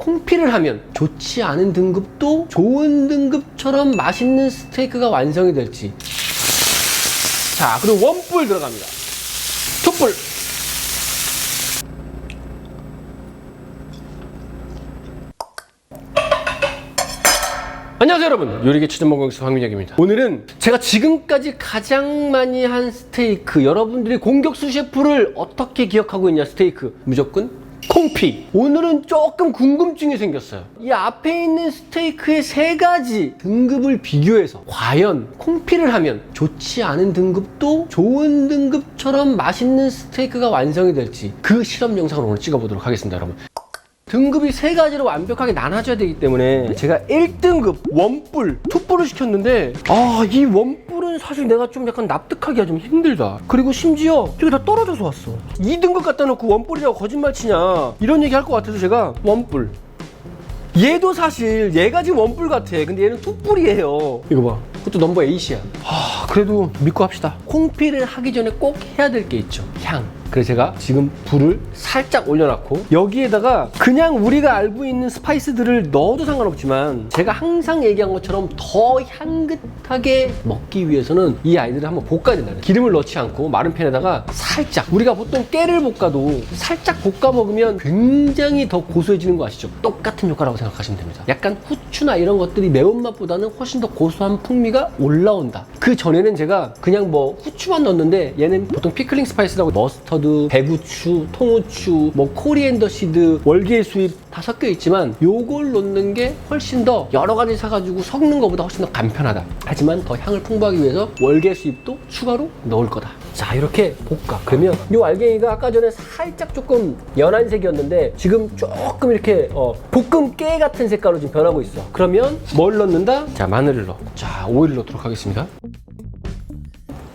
콩피를 하면 좋지 않은 등급도 좋은 등급처럼 맛있는 스테이크가 완성이 될지. 자, 그리고 원뿔 들어갑니다. 투뿔. 안녕하세요 여러분, 요리계 취준먹방수 황민혁입니다. 오늘은 제가 지금까지 가장 많이 한 스테이크, 여러분들이 공격수 셰프를 어떻게 기억하고 있냐, 스테이크 무조건 콩피. 오늘은 조금 궁금증이 생겼어요. 이 앞에 있는 스테이크의 세 가지 등급을 비교해서 과연 콩피를 하면 좋지 않은 등급도 좋은 등급처럼 맛있는 스테이크가 완성이 될지, 그 실험 영상을 오늘 찍어보도록 하겠습니다. 여러분, 등급이 세 가지로 완벽하게 나눠져야 되기 때문에 제가 1등급 원뿔, 투뿔을 시켰는데 이 원뿔은 사실 내가 좀 약간 납득하기가 좀 힘들다. 그리고 심지어 저기 다 떨어져서 왔어. 2등급 갖다 놓고 원뿔이라고 거짓말 치냐, 이런 얘기 할 것 같아서 제가 원뿔. 얘도 사실 얘가 지금 원뿔 같아. 근데 얘는 투뿔이에요. 이거 봐, 그것도 넘버 8이야. 그래도 믿고 합시다. 콩피를 하기 전에 꼭 해야 될 게 있죠, 향. 그래서 제가 지금 불을 살짝 올려놨고, 여기에다가 그냥 우리가 알고 있는 스파이스들을 넣어도 상관없지만 제가 항상 얘기한 것처럼 더 향긋하게 먹기 위해서는 이 아이들을 한번 볶아야 된다. 기름을 넣지 않고 마른 팬에다가 살짝, 우리가 보통 깨를 볶아도 살짝 볶아 먹으면 굉장히 더 고소해지는 거 아시죠? 똑같은 효과라고 생각하시면 됩니다. 약간 후추나 이런 것들이 매운맛보다는 훨씬 더 고소한 풍미가 올라온다. 그 전에는 제가 그냥 뭐 후추만 넣었는데, 얘는 보통 피클링 스파이스라고 머스터드, 배구추, 통후추, 뭐 코리앤더 시드, 월계 수잎 다 섞여 있지만 요걸 넣는 게 훨씬 더 여러 가지 사가지고 섞는 것보다 훨씬 더 간편하다. 하지만 더 향을 풍부하기 위해서 월계 수잎도 추가로 넣을 거다. 자, 이렇게 볶아. 그러면 요 알갱이가 아까 전에 살짝 조금 연한 색이었는데 지금 조금 이렇게 볶음 깨 같은 색깔로 지금 변하고 있어. 그러면 뭘 넣는다? 자, 마늘을 넣어. 자, 오일을 넣도록 하겠습니다.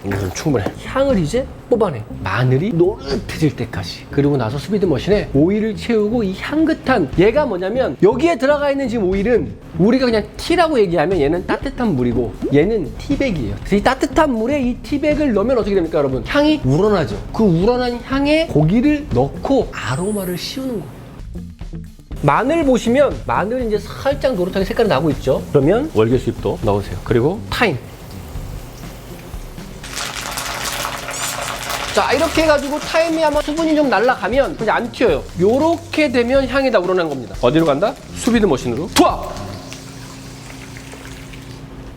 이건 충분해. 향을 이제 뽑아내. 마늘이 노릇해질 때까지. 그리고 나서 스피드 머신에 오일을 채우고, 이 향긋한, 얘가 뭐냐면 여기에 들어가 있는 지금 오일은 우리가 그냥 티라고 얘기하면 얘는 따뜻한 물이고 얘는 티백이에요. 그래서 이 따뜻한 물에 이 티백을 넣으면 어떻게 됩니까 여러분? 향이 우러나죠. 그 우러난 향에 고기를 넣고 아로마를 씌우는 거예요. 마늘 보시면 마늘 이제 살짝 노릇하게 색깔이 나고 있죠. 그러면 월계수잎도 넣으세요. 그리고 타임. 자, 이렇게 해가지고 타임이 아마 수분이 좀 날아가면 이제 안 튀어요. 요렇게 되면 향이 다 우러난 겁니다. 어디로 간다? 수비드 머신으로 투하!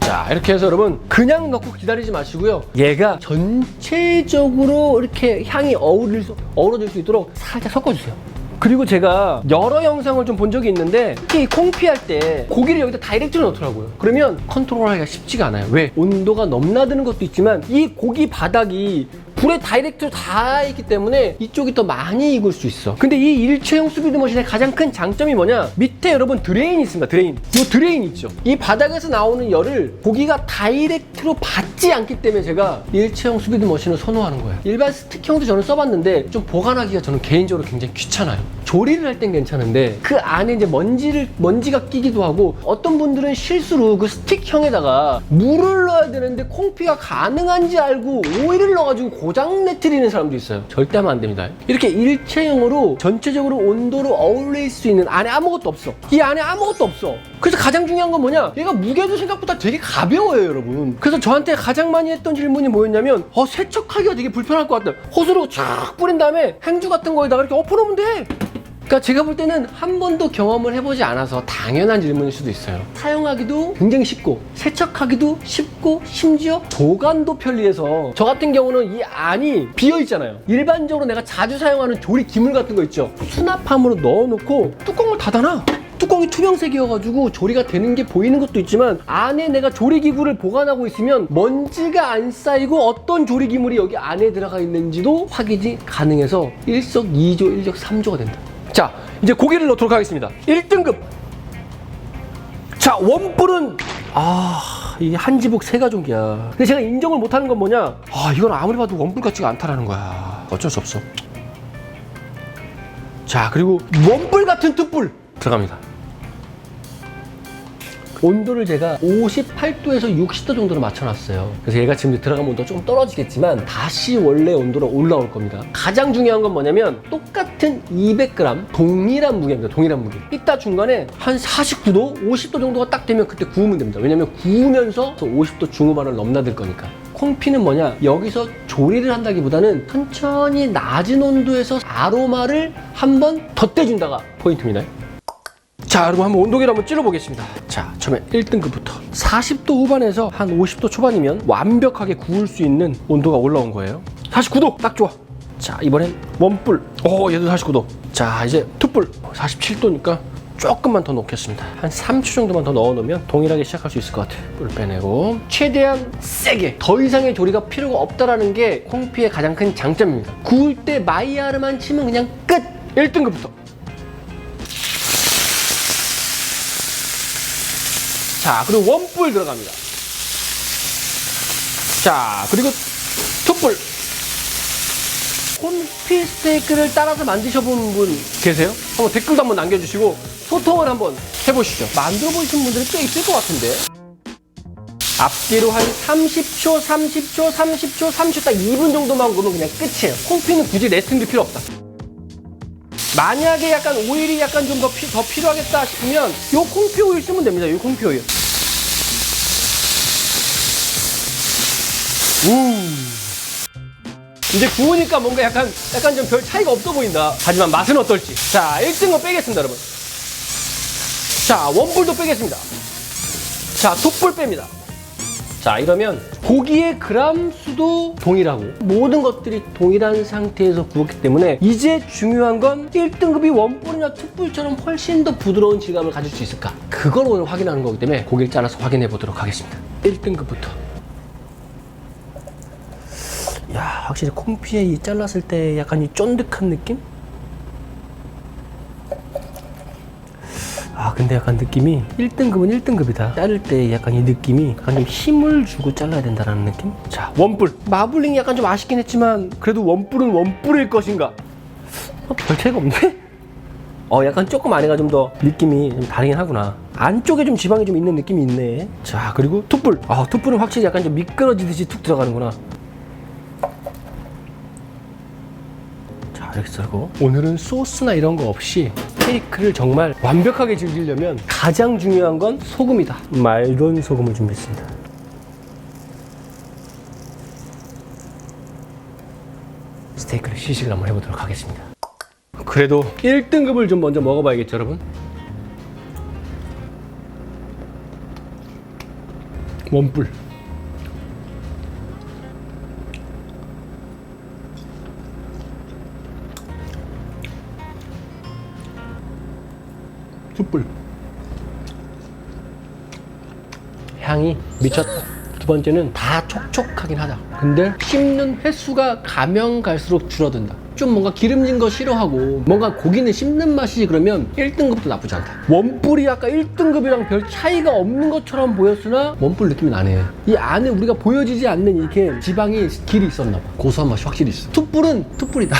자, 이렇게 해서 여러분 그냥 넣고 기다리지 마시고요, 얘가 전체적으로 이렇게 향이 어우러질 수 있도록 살짝 섞어주세요. 그리고 제가 여러 영상을 좀 본 적이 있는데, 특히 콩피 할 때 고기를 여기다 다이렉트로 넣더라고요. 그러면 컨트롤하기가 쉽지가 않아요. 왜? 온도가 넘나드는 것도 있지만 이 고기 바닥이 불에 다이렉트로 닿아 있기 때문에 이쪽이 더 많이 익을 수 있어. 근데 이 일체형 수비드 머신의 가장 큰 장점이 뭐냐? 밑에 여러분 드레인이 있습니다. 드레인. 요 드레인 있죠? 이 바닥에서 나오는 열을 고기가 다이렉트로 받지 않기 때문에 제가 일체형 수비드 머신을 선호하는 거예요. 일반 스틱형도 저는 써봤는데 좀 보관하기가 저는 개인적으로 굉장히 귀찮아요. 조리를 할 땐 괜찮은데 그 안에 이제 먼지가 끼기도 하고, 어떤 분들은 실수로 그 스틱형에다가 물을 넣어야 되는데 콩피가 가능한지 알고 오일을 넣어가지고 고장 내트리는 사람도 있어요. 절대 하면 안 됩니다. 이렇게 일체형으로 전체적으로 온도를 어울릴 수 있는, 안에 아무것도 없어. 이 안에 아무것도 없어. 그래서 가장 중요한 건 뭐냐? 얘가 무게도 생각보다 되게 가벼워요, 여러분. 그래서 저한테 가장 많이 했던 질문이 뭐였냐면, 세척하기가 되게 불편할 것 같다. 호스로 쫙 뿌린 다음에 행주 같은 거에다가 이렇게 엎어놓으면 돼. 그러니까 제가 볼 때는 한 번도 경험을 해보지 않아서 당연한 질문일 수도 있어요. 사용하기도 굉장히 쉽고, 세척하기도 쉽고, 심지어 보관도 편리해서, 저 같은 경우는 이 안이 비어있잖아요. 일반적으로 내가 자주 사용하는 조리 기물 같은 거 있죠? 수납함으로 넣어놓고 뚜껑을 닫아놔. 뚜껑이 투명색이어가지고 조리가 되는 게 보이는 것도 있지만, 안에 내가 조리기구를 보관하고 있으면 먼지가 안 쌓이고 어떤 조리기물이 여기 안에 들어가 있는지도 확인이 가능해서 일석이조, 일석삼조가 된다. 자, 이제 고기를 넣도록 하겠습니다. 1등급. 자, 원뿔은 이게 한지복 세 가족이야. 근데 제가 인정을 못하는 건 뭐냐? 이건 아무리 봐도 원뿔 같지가 않다라는 거야. 어쩔 수 없어. 자, 그리고 원뿔 같은 투뿔 들어갑니다. 온도를 제가 58도에서 60도 정도로 맞춰놨어요. 그래서 얘가 지금 들어가면 온도가 조금 떨어지겠지만 다시 원래 온도로 올라올 겁니다. 가장 중요한 건 뭐냐면 똑같은 200g 동일한 무게입니다. 동일한 무게. 이따 중간에 한 49도, 50도 정도가 딱 되면 그때 구우면 됩니다. 왜냐면 구우면서 50도 중후반을 넘나들 거니까. 콩피는 뭐냐, 여기서 조리를 한다기보다는 천천히 낮은 온도에서 아로마를 한번 덧대준다가 포인트입니다. 자, 여러분 한번 온도계를 한번 찔러보겠습니다. 자, 처음에 1등급부터 40도 후반에서 한 50도 초반이면 완벽하게 구울 수 있는 온도가 올라온 거예요. 49도 딱 좋아. 자, 이번엔 원불. 얘도 49도. 자, 이제 투불 47도니까 조금만 더 넣겠습니다. 한 3초 정도만 더 넣어 놓으면 동일하게 시작할 수 있을 것 같아요. 불 빼내고 최대한 세게, 더 이상의 조리가 필요가 없다라는 게 콩피의 가장 큰 장점입니다. 구울 때 마이야르만 치면 그냥 끝! 1등급부터. 자, 그리고 원불 들어갑니다. 자, 그리고 투불. 콩피 스테이크를 따라서 만드셔본 분 계세요? 한번 댓글도 한번 남겨주시고 소통을 한번 해보시죠. 만들어 보신 분들이 꽤 있을 것 같은데. 앞뒤로 한 30초, 30초, 30초, 30초 딱 2분 정도만 구우면 그냥 끝이에요. 콩피는 굳이 레스팅도 필요 없다. 만약에 약간 오일이 약간 좀 더 필요하겠다 싶으면 요 콩피 오일 쓰면 됩니다. 요 콩피 오일. 이제 구우니까 뭔가 약간 좀 별 차이가 없어 보인다. 하지만 맛은 어떨지. 자, 1등은 빼겠습니다, 여러분. 자, 원불도 빼겠습니다. 자, 툭불 뺍니다. 자, 이러면 고기의 그람 수도 동일하고 모든 것들이 동일한 상태에서 구웠기 때문에 이제 중요한 건 1등급이 원불이나 툭불처럼 훨씬 더 부드러운 질감을 가질 수 있을까? 그걸 오늘 확인하는 거기 때문에 고기를 잘라서 확인해 보도록 하겠습니다. 1등급부터. 야, 확실히 콩피에 이 잘랐을 때 약간 이 쫀득한 느낌? 근데 약간 느낌이 1등급은 1등급이다. 자를 때 약간 이 느낌이 약간 좀 힘을 주고 잘라야 된다는 느낌? 자, 원뿔. 마블링이 약간 좀 아쉽긴 했지만 그래도 원뿔은 원뿔일 것인가? 별 차이가 없네? 약간 조금 안에가 좀 더 느낌이 좀 다르긴 하구나. 안쪽에 좀 지방이 좀 있는 느낌이 있네. 자, 그리고 툭불. 툭불은 확실히 약간 좀 미끄러지듯이 툭 들어가는구나. 이렇게 썰고, 오늘은 소스나 이런 거 없이 스테이크를 정말 완벽하게 즐기려면 가장 중요한 건 소금이다. 말돈 소금을 준비했습니다. 스테이크를 시식을 한번 해보도록 하겠습니다. 그래도 1등급을 좀 먼저 먹어봐야겠죠, 여러분? 원뿔. 숯불. 향이 미쳤다. 두 번째는 다 촉촉하긴 하다. 근데 씹는 횟수가 가면 갈수록 줄어든다. 좀 뭔가 기름진 거 싫어하고 뭔가 고기는 씹는 맛이지 그러면 1등급도 나쁘지 않다. 원뿔이 아까 1등급이랑 별 차이가 없는 것처럼 보였으나 원뿔 느낌이 나네. 이 안에 우리가 보여지지 않는 이렇게 지방이 길이 있었나 봐. 고소한 맛이 확실히 있어. 툭불은 툭불이다.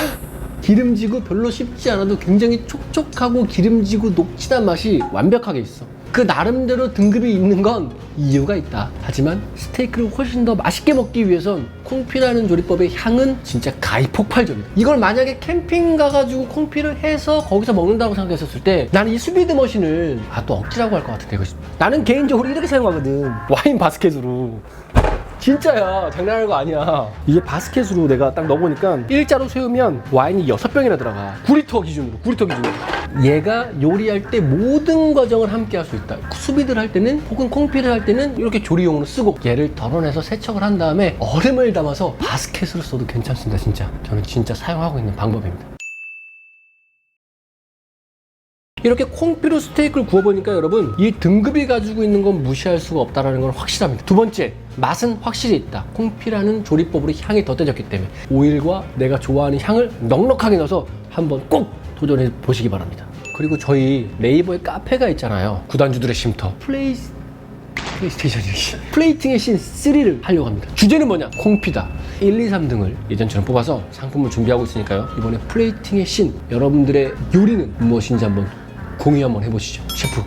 기름지고 별로 씹지 않아도 굉장히 촉촉하고 기름지고 녹진한 맛이 완벽하게 있어. 그 나름대로 등급이 있는 건 이유가 있다. 하지만 스테이크를 훨씬 더 맛있게 먹기 위해선 콩피라는 조리법의 향은 진짜 가히 폭발적이다. 이걸 만약에 캠핑 가가지고 콩피를 해서 거기서 먹는다고 생각했었을 때 나는 이 수비드 머신을 또 억지라고 할 것 같은데 이거 나는 개인적으로 이렇게 사용하거든. 와인 바스켓으로. 진짜야, 장난하는 거 아니야. 이게 바스켓으로 내가 딱 넣어보니까 일자로 세우면 와인이 6병이나 들어가. 9리터 기준으로. 얘가 요리할 때 모든 과정을 함께 할 수 있다. 수비드를 할 때는 혹은 콩피를 할 때는 이렇게 조리용으로 쓰고 얘를 덜어내서 세척을 한 다음에 얼음을 담아서 바스켓으로 써도 괜찮습니다. 진짜 저는 진짜 사용하고 있는 방법입니다. 이렇게 콩피로 스테이크를 구워보니까 여러분 이 등급이 가지고 있는 건 무시할 수가 없다는 건 확실합니다. 두 번째, 맛은 확실히 있다. 콩피라는 조리법으로 향이 덧대졌기 때문에 오일과 내가 좋아하는 향을 넉넉하게 넣어서 한번 꼭 도전해 보시기 바랍니다. 그리고 저희 네이버에 카페가 있잖아요. 구단주들의 쉼터 플레이팅의 신 3를 하려고 합니다. 주제는 뭐냐? 콩피다. 1, 2, 3등을 예전처럼 뽑아서 상품을 준비하고 있으니까요. 이번에 플레이팅의 신, 여러분들의 요리는 무엇인지 한번 공유 한번 해보시죠. 셰프